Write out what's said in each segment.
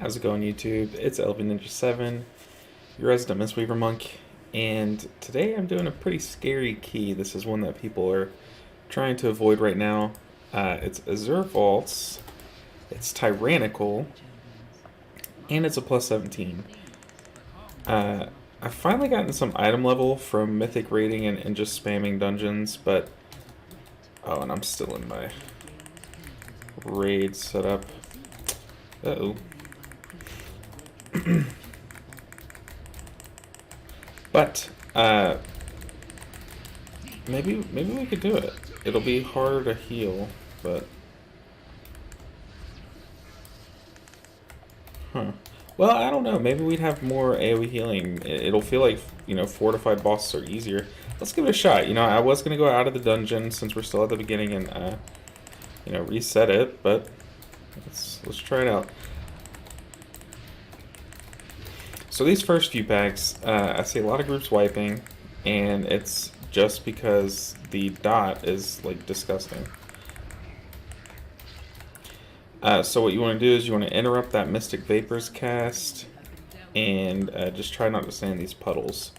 How's it going, YouTube? It's LV Ninja 7, your resident Mistweaver monk, and today I'm doing a pretty scary key. This is one that people are trying to avoid right now. It's Azure Vaults, it's tyrannical, and it's a plus 17. I've finally gotten some item level from mythic raiding and just spamming dungeons, but oh, and I'm still in my raid setup. Uh-oh. But maybe we could do it. It'll be harder to heal, but well, I don't know. Maybe we'd have more AoE healing. It'll feel like, fortified bosses are easier. Let's give it a shot. I was gonna go out of the dungeon since we're still at the beginning and reset it, but let's try it out. So these first few packs, I see a lot of groups wiping, and it's just because the dot is like disgusting. So what you want to do is you want to interrupt that Mystic Vapors cast, and just try not to stay in these puddles.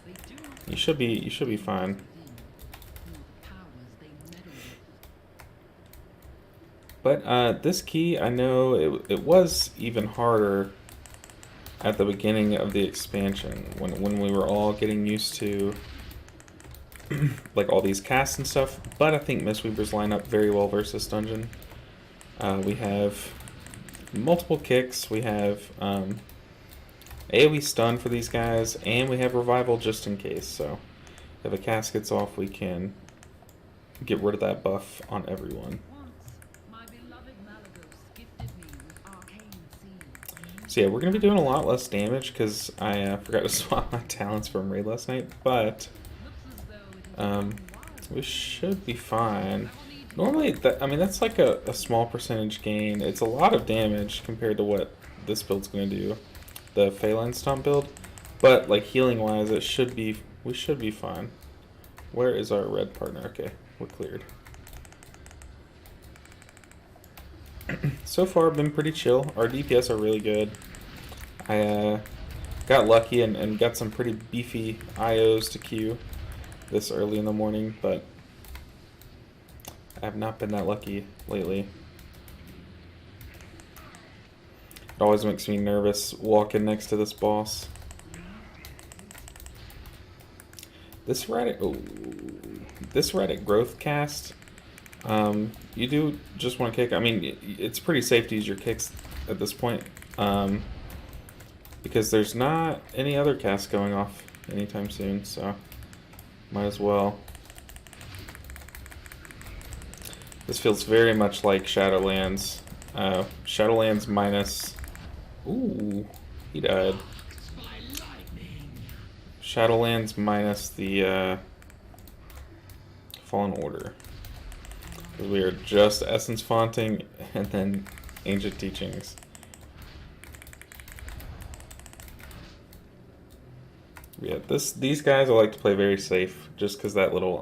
You should be fine. But this key, I know it was even harder at the beginning of the expansion when we were all getting used to like all these casts and stuff, but I think Mistweavers line up very well versus dungeon. We have multiple kicks, we have AoE stun for these guys, and we have revival just in case, so if a cast gets off we can get rid of that buff on everyone. So yeah, we're going to be doing a lot less damage because I forgot to swap my talents from raid last night, but we should be fine. Normally, that's like a small percentage gain. It's a lot of damage compared to what this build's going to do, the Phalanx Stomp build, but like healing wise, we should be fine. Where is our red partner? Okay, we're cleared. So far, I've been pretty chill. Our DPS are really good. I got lucky and got some pretty beefy IOs to queue this early in the morning, but I have not been that lucky lately. It always makes me nervous walking next to this boss. This Reddit growth cast, you do just want to kick. I mean, it's pretty safe to use your kicks at this point, because there's not any other casts going off anytime soon, so might as well. This feels very much like Shadowlands. Shadowlands minus... Ooh, he died. Shadowlands minus the Fallen Order. Because we are just Essence Fonting and then Ancient Teachings. Yeah, these guys I like to play very safe, just because that little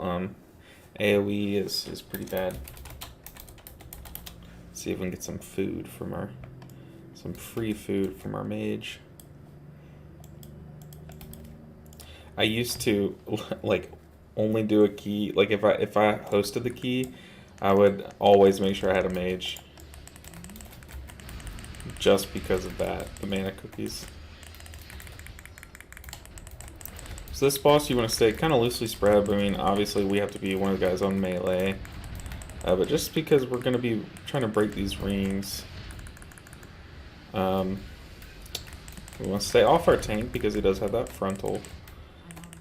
AoE is pretty bad. Let's see if we can get some food from some free food from our mage. I used to like only do a key, like if I hosted the key, I would always make sure I had a mage, just because of that, the mana cookies. So this boss you want to stay kind of loosely spread. I mean, obviously we have to be one of the guys on melee, but just because we're going to be trying to break these rings, we want to stay off our tank because he does have that frontal.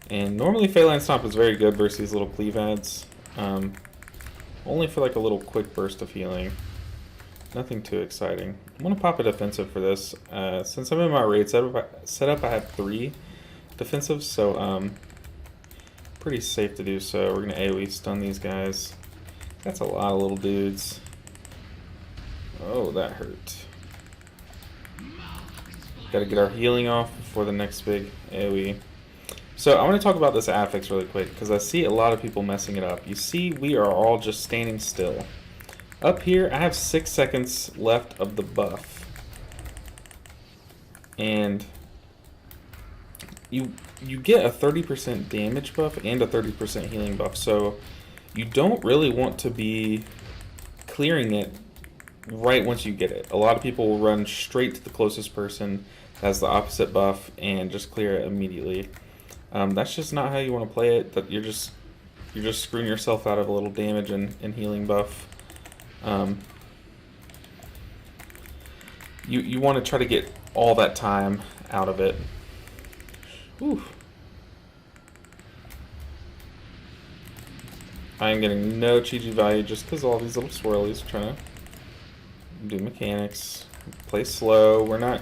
And normally Phalanx Stomp is very good versus these little cleave ads, only for like a little quick burst of healing. Nothing too exciting. I'm going to pop a defensive for this. Since I'm in my raid setup, I have 3 defensive, so pretty safe to do so. We're gonna AoE stun these guys. That's a lot of little dudes. Oh, that hurt. Gotta get our healing off before the next big AoE. So I want to talk about this affix really quick because I see a lot of people messing it up. You see, we are all just standing still. Up here, I have 6 seconds left of the buff. and you get a 30% damage buff and a 30% healing buff, so you don't really want to be clearing it right once you get it. A lot of people will run straight to the closest person that has the opposite buff and just clear it immediately. That's just not how you want to play it. That you're just screwing yourself out of a little damage and healing buff. You want to try to get all that time out of it. Whew. I'm getting no Chi-Chi value just because all these little swirlies are trying to do mechanics. Play slow. We're not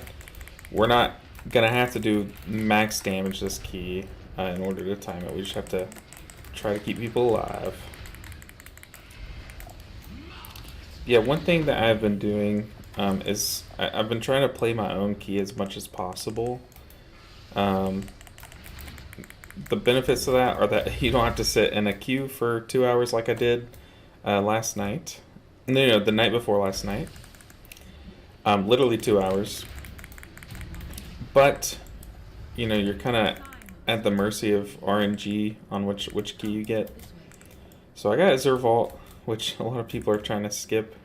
gonna have to do max damage this key in order to time it. We just have to try to keep people alive. Yeah, one thing that I've been doing is I've been trying to play my own key as much as possible. The benefits of that are that you don't have to sit in a queue for 2 hours like I did last night. No, the night before last night. Literally 2 hours. But, you're kind of at the mercy of RNG on which key you get. So I got Azure Vault, which a lot of people are trying to skip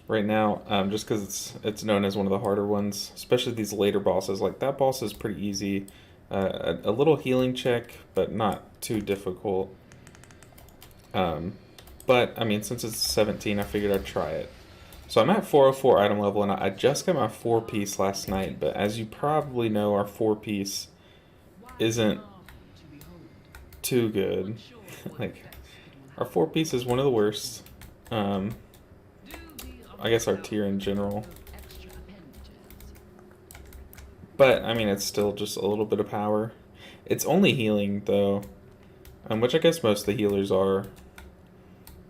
right now, just because it's known as one of the harder ones, especially these later bosses. Like, that boss is pretty easy. A little healing check, but not too difficult. But, I mean, since it's 17, I figured I'd try it. So I'm at 404 item level, and I just got my 4-piece last night, but as you probably know, our 4-piece isn't too good. Like, our 4-piece is one of the worst. I guess our tier in general. But, I mean, it's still just a little bit of power. It's only healing, though, which I guess most of the healers are.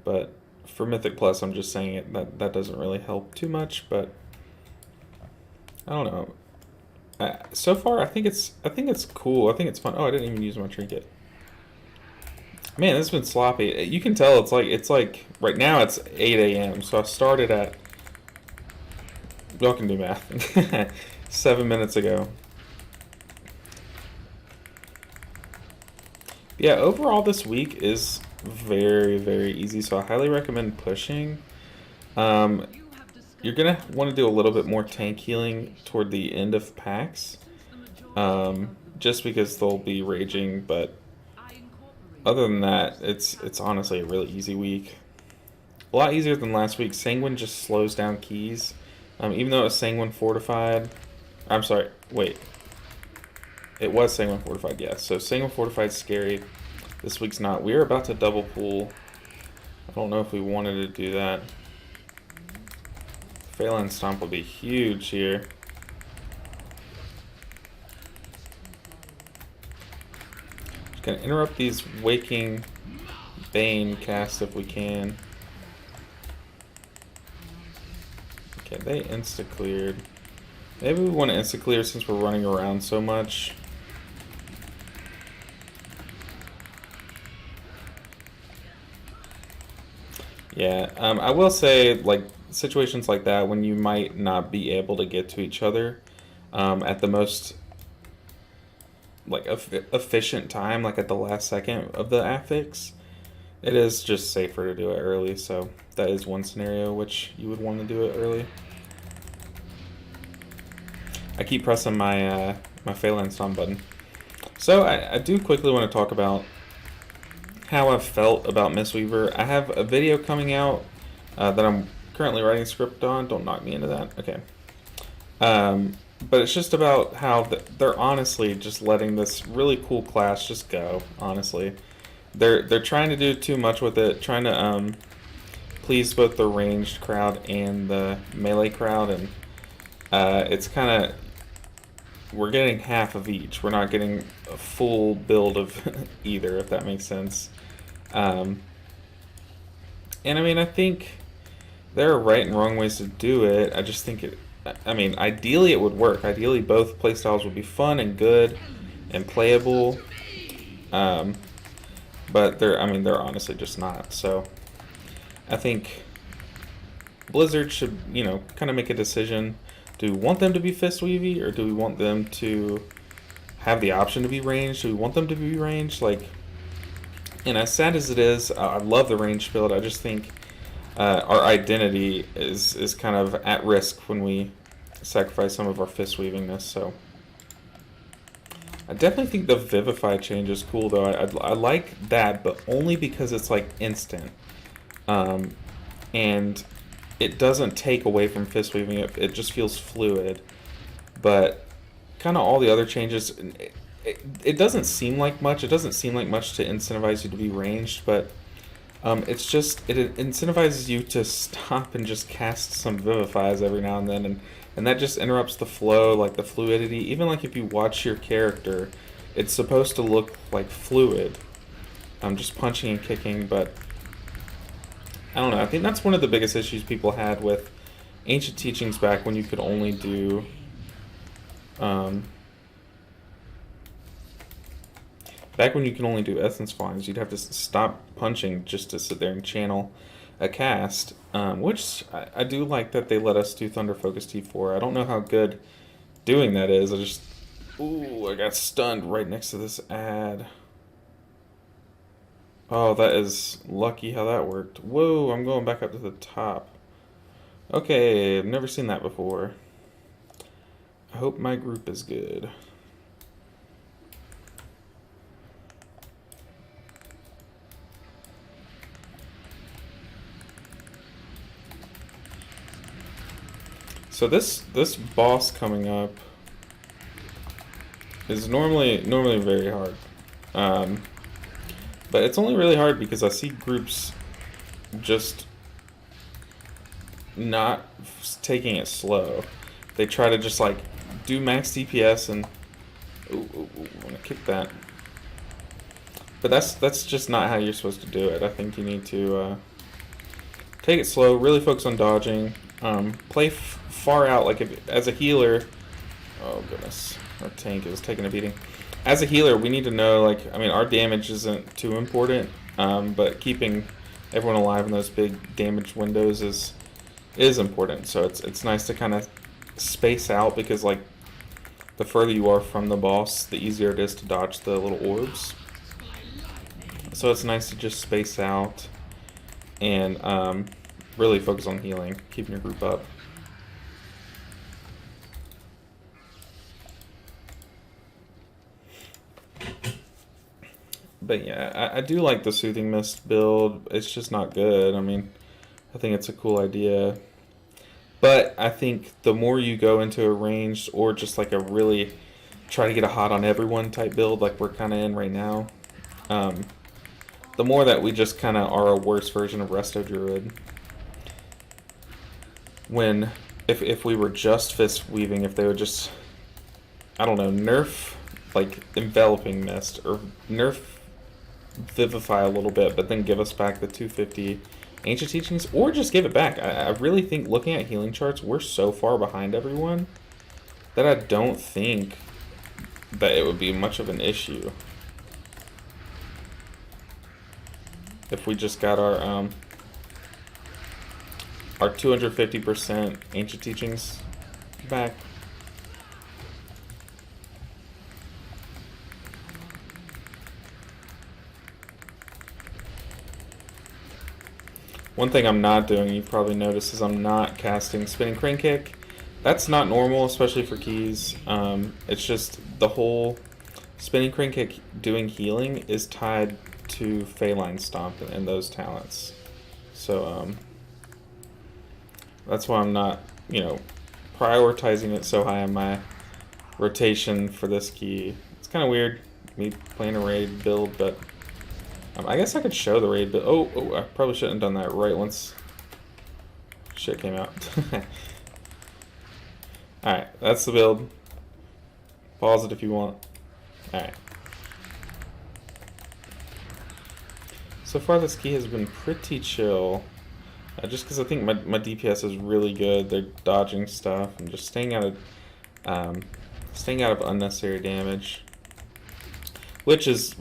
But for Mythic Plus, I'm just saying it that doesn't really help too much. But I don't know. So far, I think it's cool. I think it's fun. Oh, I didn't even use my trinket. Man, this has been sloppy. You can tell it's like right now it's 8 a.m. So I started at, y'all can do math. 7 minutes ago. Yeah, overall this week is very, very easy, so I highly recommend pushing. You're gonna want to do a little bit more tank healing toward the end of packs, just because they'll be raging, but other than that, it's honestly a really easy week. A lot easier than last week. Sanguine just slows down keys, even though it was Sanguine Fortified. I'm sorry, wait. It was Sanguine Fortified, yes. So Sanguine Fortified is scary. This week's not. We're about to double pool. I don't know if we wanted to do that. Phalanx Stomp will be huge here. Just gonna interrupt these Waking Bane casts if we can. Okay, they insta-cleared. Maybe we want to insta-clear since we're running around so much. Yeah, I will say, like, situations like that when you might not be able to get to each other at the most, like, efficient time, like at the last second of the affix, it is just safer to do it early, so that is one scenario which you would want to do it early. I keep pressing my my Phalanx on button. So I do quickly want to talk about how I've felt about Mistweaver. I have a video coming out that I'm currently writing a script on. Don't knock me into that. Okay. But it's just about how they're honestly just letting this really cool class just go. Honestly, they're trying to do too much with it, trying to please both the ranged crowd and the melee crowd, and it's kind of, we're getting half of each. We're not getting a full build of either, if that makes sense. And I mean, I think there are right and wrong ways to do it. I just think I mean, ideally it would work. Ideally both playstyles would be fun and good and playable. But they're honestly just not. So I think Blizzard should, kind of make a decision Do we want them to be fist weavy, or do we want them to have the option to be ranged? Do we want them to be ranged? Like, and as sad as it is, I love the ranged build. I just think our identity is kind of at risk when we sacrifice some of our fist weavingness. So I definitely think the Vivify change is cool, though. I like that, but only because it's like instant, and it doesn't take away from fist weaving. It just feels fluid. But kind of all the other changes, it doesn't seem like much. It doesn't seem like much to incentivize you to be ranged, but it's just, it incentivizes you to stop and just cast some Vivifies every now and then, and that just interrupts the flow, like the fluidity. Even like if you watch your character, it's supposed to look like fluid. Just punching and kicking, but I don't know. I think that's one of the biggest issues people had with ancient teachings back when you could only do essence flames. You'd have to stop punching just to sit there and channel a cast, which I do like that they let us do Thunder Focus T4. I don't know how good doing that is. I got stunned right next to this ad. Oh, that is lucky how that worked. Whoa, I'm going back up to the top. Okay, I've never seen that before. I hope my group is good. So this boss coming up is normally very hard. But it's only really hard because I see groups just not taking it slow. They try to just like do max DPS and I'm gonna kick that. But that's just not how you're supposed to do it. I think you need to take it slow, really focus on dodging, play far out. Like if as a healer, oh goodness, our tank is taking a beating. As a healer, we need to know, like, I mean, our damage isn't too important, but keeping everyone alive in those big damage windows is important. So it's nice to kind of space out, because like the further you are from the boss, the easier it is to dodge the little orbs. So it's nice to just space out and really focus on healing, keeping your group up. But yeah, I do like the Soothing Mist build. It's just not good. I mean, I think it's a cool idea. But I think the more you go into a ranged or just like a really try to get a hot on everyone type build like we're kind of in right now, the more that we just kind of are a worse version of Resto Druid. When, if we were just Fist Weaving, if they would just, I don't know, nerf like Enveloping Mist or nerf Vivify a little bit, but then give us back the 250 Ancient Teachings, or just give it back. I really think, looking at healing charts, we're so far behind everyone that I don't think that it would be much of an issue if we just got our 250% Ancient Teachings back. One thing I'm not doing, you've probably noticed, is I'm not casting Spinning Crane Kick. That's not normal, especially for keys. It's just the whole Spinning Crane Kick doing healing is tied to Feline Stomp and those talents. So that's why I'm not, prioritizing it so high on my rotation for this key. It's kind of weird, me playing a raid build, but I guess I could show the raid, but oh, I probably shouldn't have done that right once shit came out. Alright, that's the build. Pause it if you want. Alright. So far this key has been pretty chill. Just because I think my DPS is really good. They're dodging stuff and just staying out of unnecessary damage. Which is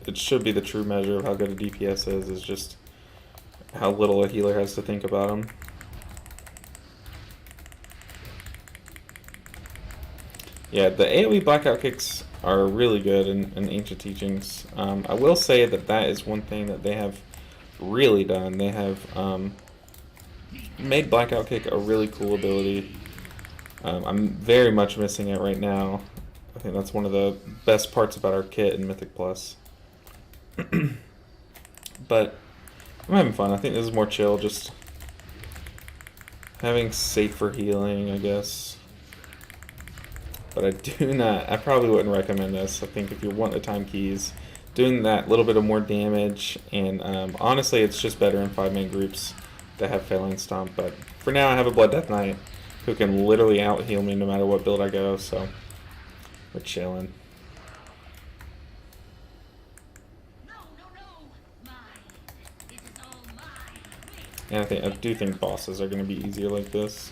it should be the true measure of how good a DPS is just how little a healer has to think about them. Yeah, the AoE blackout kicks are really good in Ancient Teachings. I will say that that is one thing that they have really done. They have made blackout kick a really cool ability. I'm very much missing it right now. I think that's one of the best parts about our kit in Mythic Plus. But I'm having fun. I think this is more chill, just having safer healing, I guess. But I probably wouldn't recommend this. I think if you want the time keys, doing that little bit of more damage, and honestly, it's just better in 5-man groups that have Failing Stomp. But for now, I have a Blood Death Knight who can literally out heal me no matter what build I go, so we're chilling. And I do think bosses are going to be easier like this.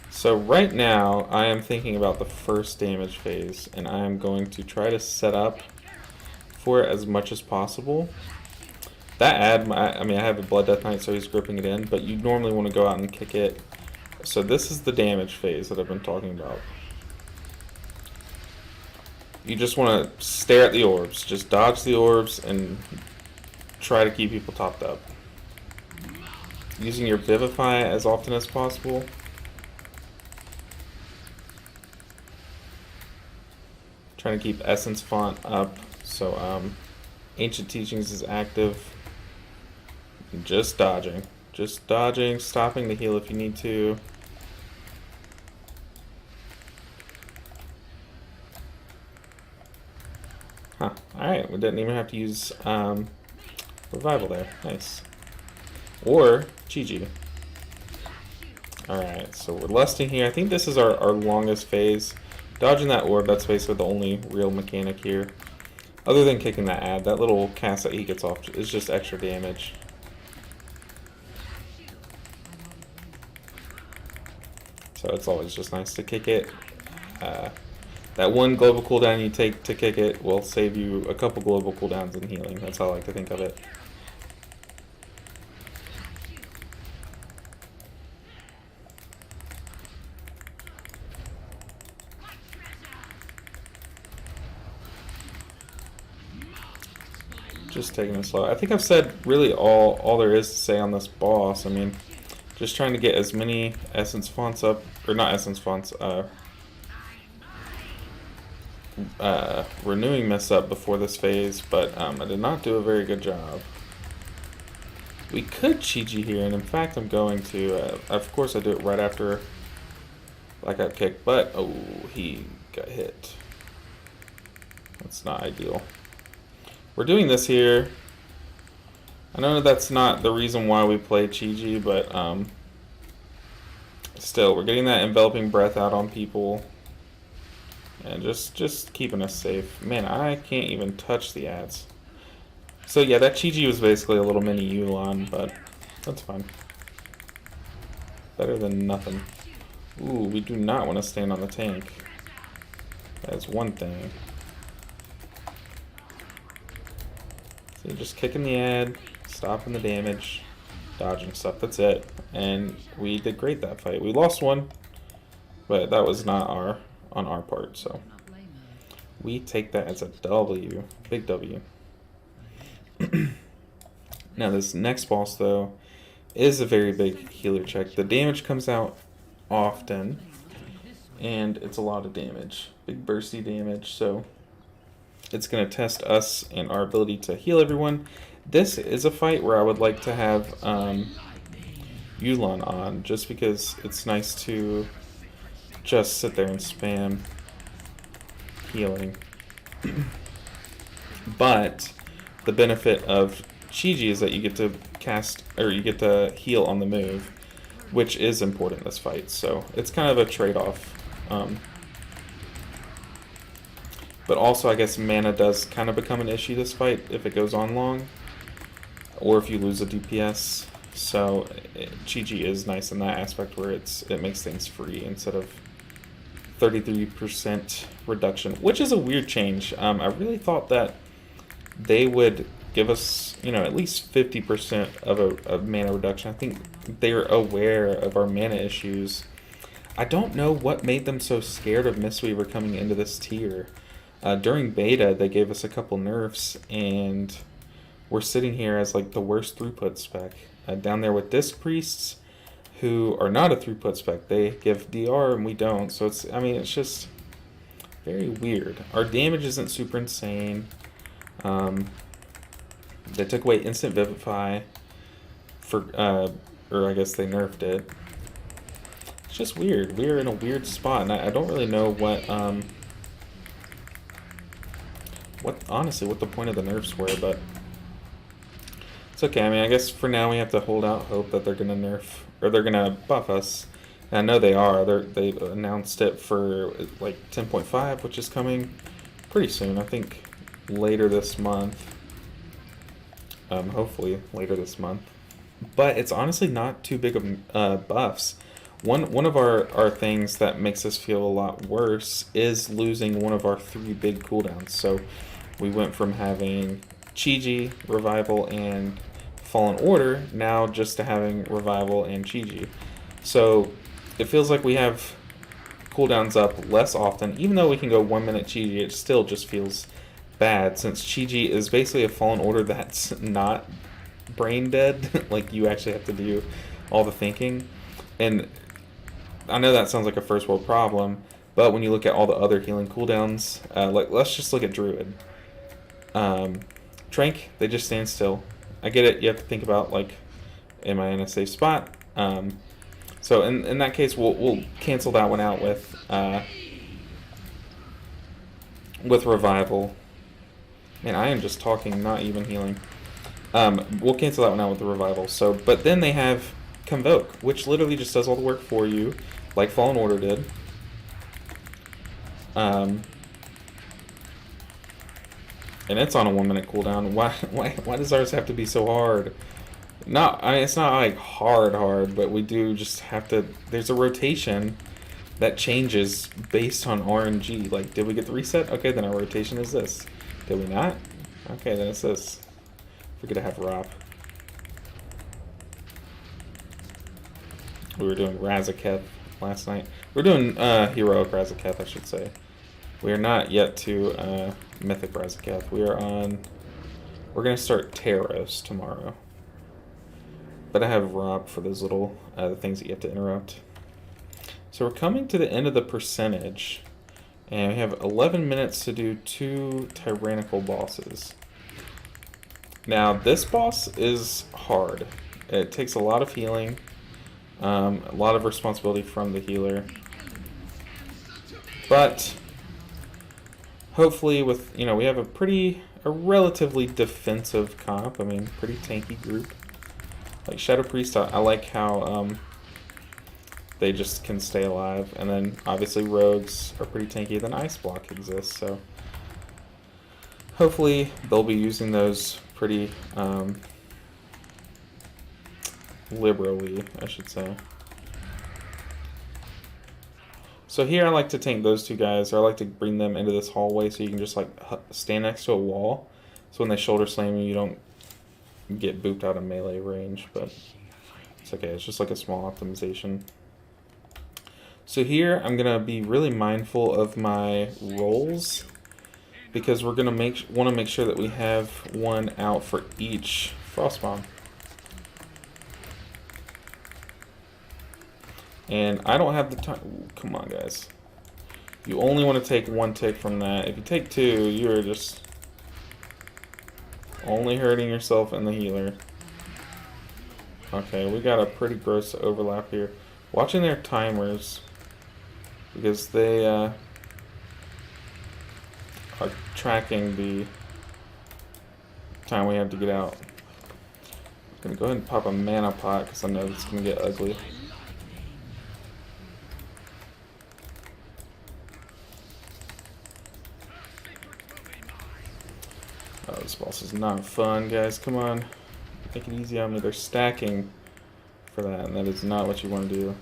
So right now, I am thinking about the first damage phase, and I am going to try to set up for it as much as possible. That I mean, I have a Blood Death Knight, so he's gripping it in, but you normally want to go out and kick it. So this is the damage phase that I've been talking about. You just want to stare at the orbs. Just dodge the orbs and try to keep people topped up. Using your Vivify as often as possible. Trying to keep Essence Font up, so Ancient Teachings is active. Just dodging. Just dodging, stopping the heal if you need to. Huh, alright, we didn't even have to use Revival there. Nice. Or GG. Alright, so we're lusting here. I think this is our longest phase. Dodging that orb, that's basically the only real mechanic here. Other than kicking that ad, that little cast that he gets off is just extra damage. So it's always just nice to kick it. That one global cooldown you take to kick it will save you a couple global cooldowns in healing. That's how I like to think of it. Just taking it slow. I think I've said really all there is to say on this boss. I mean, just trying to get as many essence fonts up, or not essence fonts, renewing mists up before this phase, but I did not do a very good job. We could Chi-Ji here, and in fact I'm going to, of course I do it right after Blackout Kick, but oh, he got hit. That's not ideal. We're doing this here. I know that's not the reason why we play Chi-Ji, but still, we're getting that enveloping breath out on people. And just keeping us safe. Man, I can't even touch the ads. So yeah, that Chi-Ji was basically a little mini Yu'lon, but that's fine. Better than nothing. Ooh, we do not want to stand on the tank. That's one thing. So you're just kicking the ad, stopping the damage, dodging stuff. That's it. And we did great that fight. We lost one, but that was not on our part, so we take that as a W. Big W. Now this next boss though is a very big healer check. The damage comes out often and it's a lot of damage. Big bursty damage, so it's going to test us and our ability to heal everyone. This is a fight where I would like to have Yu'lon on, just because it's nice to just sit there and spam healing. But the benefit of Chi-Ji is that you get to cast, or you get to heal on the move, which is important in this fight, so it's kind of a trade-off. But also, I guess mana does kind of become an issue this fight if it goes on long, or if you lose a DPS. So Chi-Ji is nice in that aspect, where it makes things free instead of 33% reduction, which is a weird change. I really thought that they would give us, you know, at least 50% of a mana reduction. I think they're aware of our mana issues. I don't know what made them so scared of Mistweaver coming into this tier. During beta, they gave us a couple nerfs, and we're sitting here as like the worst throughput spec. Down there with Disc Priests, who are not a throughput spec. They give DR and we don't. So it's, I mean, it's just very weird. Our damage isn't super insane. They took away Instant Vivify for, or I guess they nerfed it. It's just weird. We're in a weird spot, and I don't really know honestly, what the point of the nerfs were, but it's okay. I mean, I guess for now we have to hold out hope that they're gonna nerf, or they're gonna buff us. And I know they are. They've announced it for like 10.5, which is coming pretty soon. I think later this month. Hopefully later this month. But it's honestly not too big of buffs. One of our things that makes us feel a lot worse is losing one of our 3 big cooldowns. So we went from having Chi-Ji, Revival, and Fallen Order, now just to having Revival and Chi-Ji. So it feels like we have cooldowns up less often. Even though we can go 1 minute Chi-Ji, it still just feels bad, since Chi-Ji is basically a Fallen Order that's not brain dead. Like, you actually have to do all the thinking. And I know that sounds like a first world problem, but when you look at all the other healing cooldowns, like, let's just look at Druid. Trank, they just stand still. I get it, you have to think about, like, am I in a safe spot? So in that case, we'll cancel that one out with Revival. Man, I am just talking, not even healing. We'll cancel that one out with the Revival. So, but then they have Convoke, which literally just does all the work for you, like Fallen Order did. And it's on a 1 minute cooldown. Why does ours have to be so hard? I mean, it's not like hard, but we do just have to. There's a rotation that changes based on RNG. Like, did we get the reset? Okay, then our rotation is this. Did we not? Okay, then it's this. We're gonna have Rop. We were doing Razaketh last night. We're doing Heroic Razaketh, I should say. We are not yet to Mythic Razaketh. We're gonna start Taros tomorrow. But I have Rob for those little the things that you have to interrupt. So we're coming to the end of the percentage, and we have 11 minutes to do 2 tyrannical bosses. Now this boss is hard. It takes a lot of healing, a lot of responsibility from the healer. But hopefully, with, you know, we have a relatively defensive comp. I mean, pretty tanky group. Like Shadow Priest, I like how they just can stay alive, and then obviously rogues are pretty tanky. Then Ice Block exists, so hopefully they'll be using those pretty liberally, I should say. So here I like to tank those 2 guys, or I like to bring them into this hallway so you can just like stand next to a wall. So when they shoulder slam you, you don't get booped out of melee range, but it's okay. It's just like a small optimization. So here I'm gonna be really mindful of my rolls, because we're gonna want to make sure that we have one out for each Frostbomb. And I don't have the time. Ooh, come on, guys. You only want to take 1 tick from that. If you take 2, you're just only hurting yourself and the healer. Okay, we got a pretty gross overlap here. Watching their timers, because they are tracking the time we have to get out. I'm gonna go ahead and pop a mana pot, because I know it's gonna get ugly. Oh, this boss is not fun, guys. Come on. Take it easy on me. They're stacking for that, and that is not what you want to do.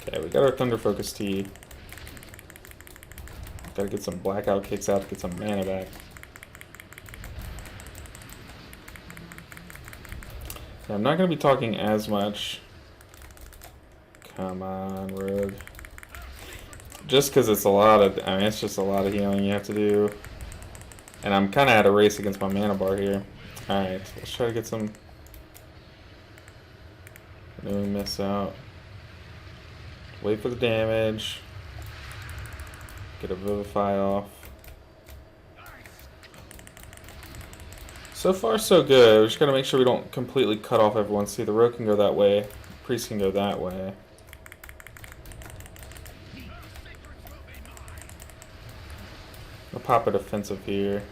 Okay, we got our Thunder Focus Tea. Gotta get some blackout kicks out to get some mana back. Yeah, I'm not gonna be talking as much. Come on, Rogue. Just because it's a lot of, I mean, it's just a lot of healing you have to do. And I'm kind of at a race against my mana bar here. Alright, let's try to get some. Then we miss out. Wait for the damage. Get a Vivify off. So far, so good. We just gotta make sure we don't completely cut off everyone. See, the Rogue can go that way. Priest can go that way. I'll pop a defensive here.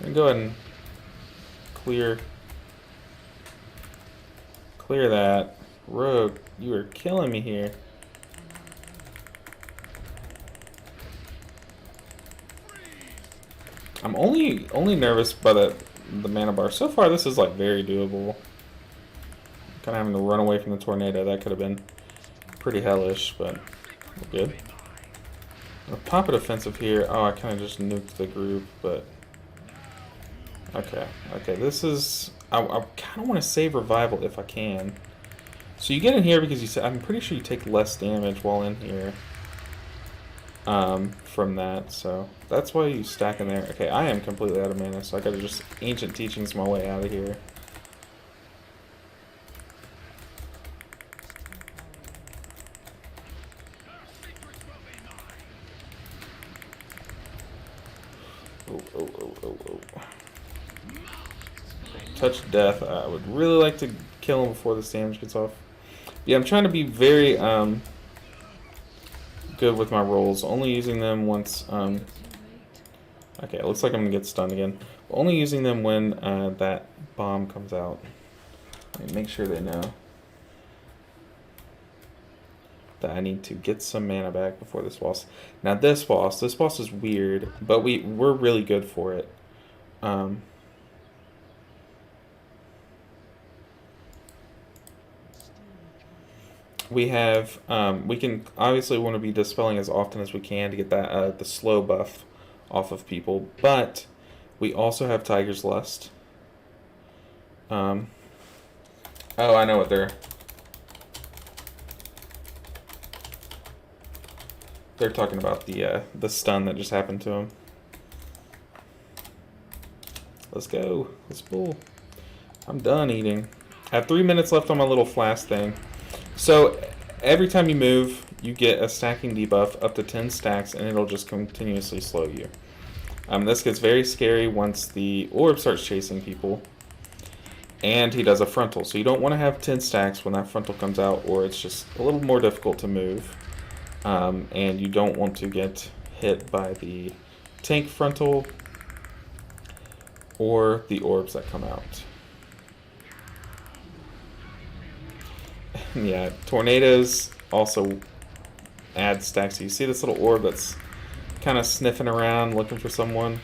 And go ahead and clear that. Rogue, you are killing me here. I'm only nervous by the mana bar. So far, this is like very doable. Kind of having to run away from the tornado. That could have been pretty hellish, but we're good. I'll pop a defensive here. Oh, I kind of just nuked the group, but okay. This is. I kind of want to save revival if I can. So you get in here because you said I'm pretty sure you take less damage while in here. From that, so that's why you stack in there. Okay, I am completely out of mana, so I gotta just ancient teachings my way out of here. Oh. Touch death. I would really like to kill him before this damage gets off. Yeah, I'm trying to be very good with my rolls, only using them once. Okay, it looks like I'm gonna get stunned again. Only using them when that bomb comes out. Make sure they know that I need to get some mana back before this boss. Now this boss is weird, but we're really good for it. We have, we can obviously want to be dispelling as often as we can to get that the slow buff off of people, but we also have Tiger's Lust. Oh, I know what they're talking about, the stun that just happened to him. Let's go. Let's pull. I'm done eating. I have 3 minutes left on my little flask thing. So every time you move, you get a stacking debuff up to 10 stacks, and it'll just continuously slow you. This gets very scary once the orb starts chasing people, and he does a frontal. So you don't want to have 10 stacks when that frontal comes out, or it's just a little more difficult to move. And you don't want to get hit by the tank frontal or the orbs that come out. Yeah, tornadoes also add stacks. So you see this little orb that's kind of sniffing around looking for someone.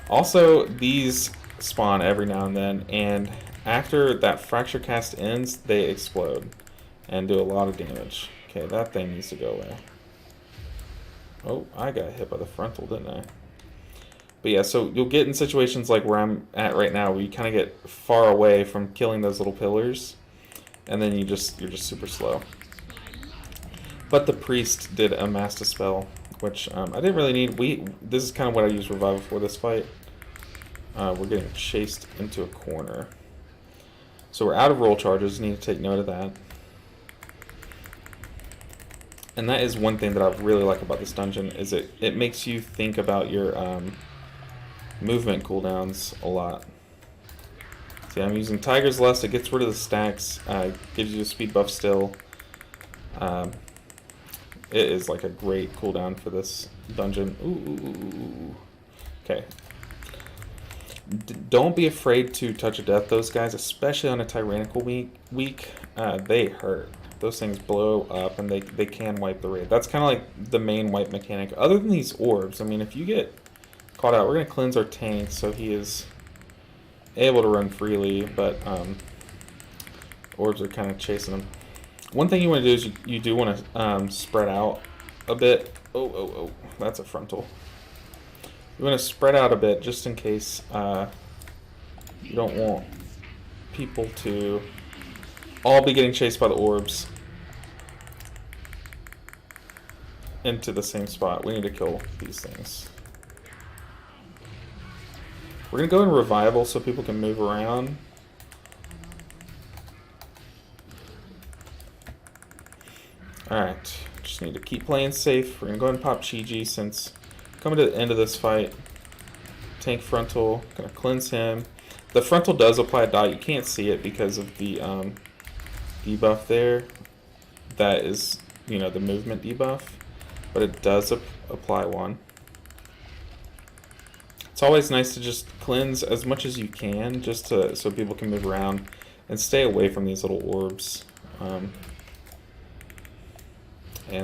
Also, these spawn every now and then, and after that fracture cast ends, they explode and do a lot of damage. Okay, that thing needs to go away. Oh, I got hit by the frontal, didn't I? But yeah, so you'll get in situations like where I'm at right now, where you kind of get far away from killing those little pillars, and then you're just super slow. But the priest did a mass dispel, which I didn't really need. This is kind of what I use revival for this fight. We're getting chased into a corner, so we're out of roll charges. Need to take note of that. And that is one thing that I really like about this dungeon, is it makes you think about your movement cooldowns a lot. See, I'm using Tiger's Lust. It gets rid of the stacks, gives you a speed buff still. It is like a great cooldown for this dungeon. Ooh. Okay. Don't be afraid to touch of death. Those guys, especially on a tyrannical week, they hurt. Those things blow up, and they can wipe the raid. That's kind of like the main wipe mechanic. Other than these orbs, I mean, if you get caught out, we're going to cleanse our tank so he is able to run freely, but orbs are kind of chasing him. One thing you want to do is you do want to spread out a bit. Oh, that's a frontal. You want to spread out a bit just in case you don't want people to all be getting chased by the orbs into the same spot. We need to kill these things. We're going to go in revival so people can move around. Alright, just need to keep playing safe. We're going to go ahead and pop Chi-Ji since coming to the end of this fight. Tank frontal, going to cleanse him. The frontal does apply a dot. You can't see it because of the debuff there. That is, you know, the movement debuff. But it does apply one. It's always nice to just cleanse as much as you can, just so people can move around and stay away from these little orbs. And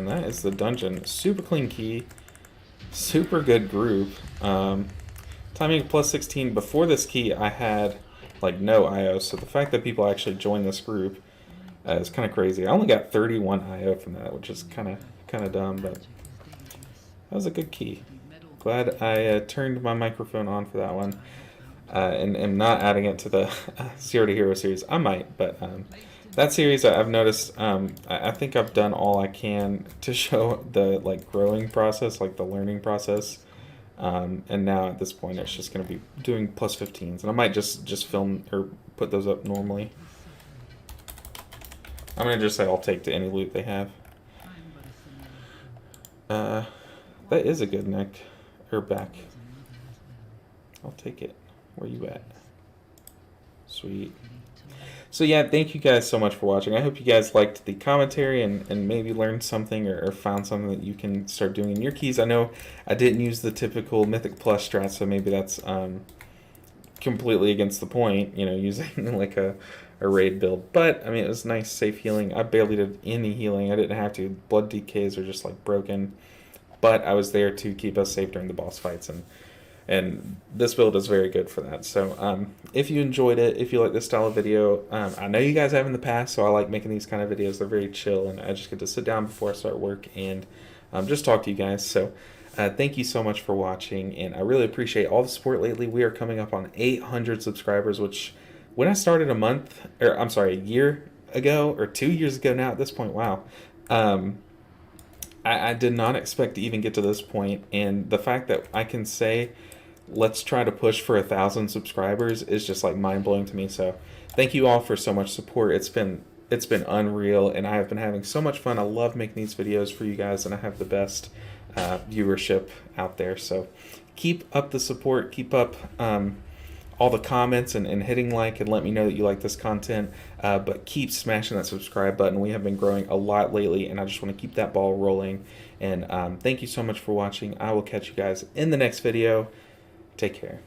that is the dungeon. Super clean key. Super good group. Timing plus 16. Before this key, I had like no IO, so the fact that people actually joined this group is kind of crazy. I only got 31 IO from that, which is kind of dumb, but that was a good key. Glad I turned my microphone on for that one, and am not adding it to the Zero to Hero series. I might, but that series I've noticed. I think I've done all I can to show the growing process, like the learning process. And now at this point, it's just going to be doing plus 15s, and I might just film or put those up normally. I'm going to just say I'll take to any loot they have. That is a good neck or back. I'll take it. Where you at? Sweet. So yeah, thank you guys so much for watching. I hope you guys liked the commentary and maybe learned something or found something that you can start doing in your keys. I know I didn't use the typical Mythic Plus strat, so maybe that's completely against the point, you know, using like a raid build. But, I mean, it was nice, safe healing. I barely did any healing. I didn't have to. Blood DKs are just, like, broken. But I was there to keep us safe during the boss fights, and this build is very good for that. So if you enjoyed it, if you like this style of video, I know you guys have in the past, so I like making these kind of videos. They're very chill, and I just get to sit down before I start work and just talk to you guys. So thank you so much for watching, and I really appreciate all the support lately. We are coming up on 800 subscribers, which when I started a year ago, or 2 years ago now at this point, wow. I did not expect to even get to this point, and the fact that I can say let's try to push for 1,000 subscribers is just like mind-blowing to me. So thank you all for so much support. It's been unreal, and I have been having so much fun. I love making these videos for you guys, and I have the best viewership out there. So keep up the support, keep up all the comments, and hitting like, and let me know that you like this content, but keep smashing that subscribe button. We have been growing a lot lately, and I just want to keep that ball rolling. And thank you so much for watching. I will catch you guys in the next video. Take care.